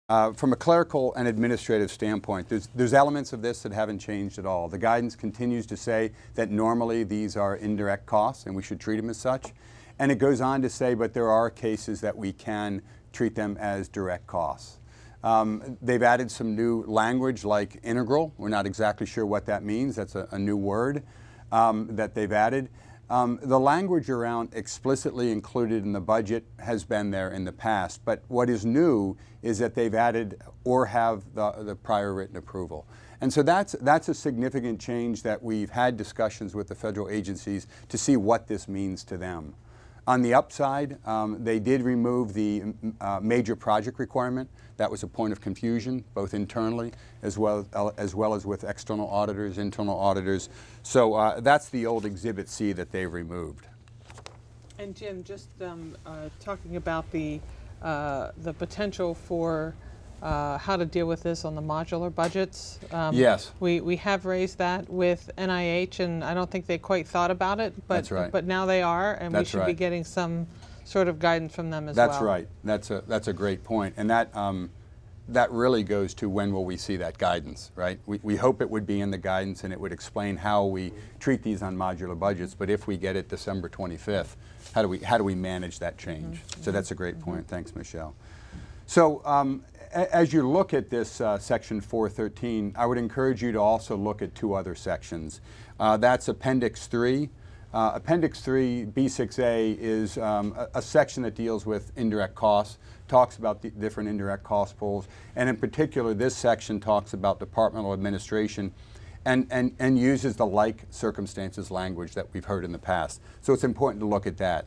From a clerical and administrative standpoint, there's elements of this that haven't changed at all. The guidance continues to say that normally these are indirect costs and we should treat them as such. And it goes on to say, but there are cases that we can treat them as direct costs. They've added some new language like integral. We're not exactly sure what that means. That's a new word that they've added. The language around explicitly included in the budget has been there in the past, but what is new is that they've added or have the prior written approval. And so that's a significant change that we've had discussions with the federal agencies to see what this means to them. On the upside, they did remove the major project requirement. That was a point of confusion, both internally as well as with external auditors, internal auditors. So that's the old Exhibit C that they've removed. And Jim, just talking about the potential for how to deal with this on the modular budgets. Yes. We have raised that with NIH, and I don't think they quite thought about it, but, that's right. But now they are, and that's we should be getting some sort of guidance from them as well. That's right. That's a great point. And that really goes to when will we see that guidance, right? We hope it would be in the guidance and it would explain how we treat these on modular budgets, but if we get it December 25th, how do we manage that change? So that's a great point. Thanks, Michelle. So as you look at this section 413, I would encourage you to also look at two other sections. That's Appendix 3. Appendix 3, B6A, is a section that deals with indirect costs, talks about the different indirect cost pools, and in particular this section talks about departmental administration and uses the like circumstances language that we've heard in the past. So it's important to look at that.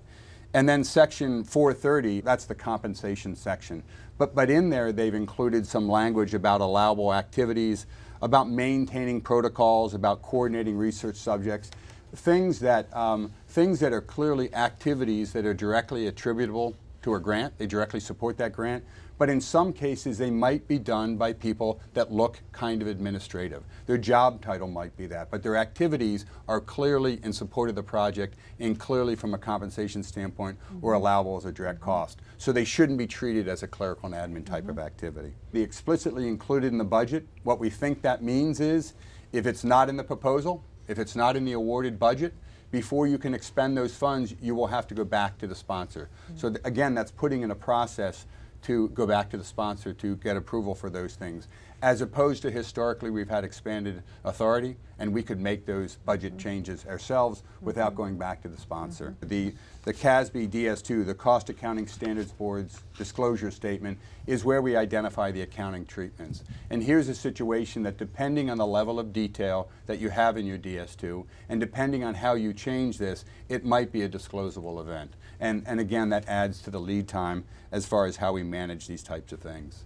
And then section 430, that's the compensation section. But in there they've included some language about allowable activities, about maintaining protocols, about coordinating research subjects, things that are clearly activities that are directly attributable to a grant. They directly support that grant. But in some cases they might be done by people that look kind of administrative. Their job title might be that, but their activities are clearly in support of the project and clearly from a compensation standpoint or allowable as a direct cost. So they shouldn't be treated as a clerical and admin type of activity. The explicitly included in the budget, what we think that means is if it's not in the proposal, if it's not in the awarded budget, before you can expend those funds, you will have to go back to the sponsor. So again, that's putting in a process to go back to the sponsor to get approval for those things. As opposed to historically, we've had expanded authority and we could make those budget changes ourselves without going back to the sponsor. The CASB DS2, the Cost Accounting Standards Board's disclosure statement, is where we identify the accounting treatments. And here's a situation that depending on the level of detail that you have in your DS2 and depending on how you change this, it might be a disclosable event. And again, that adds to the lead time as far as how we manage these types of things.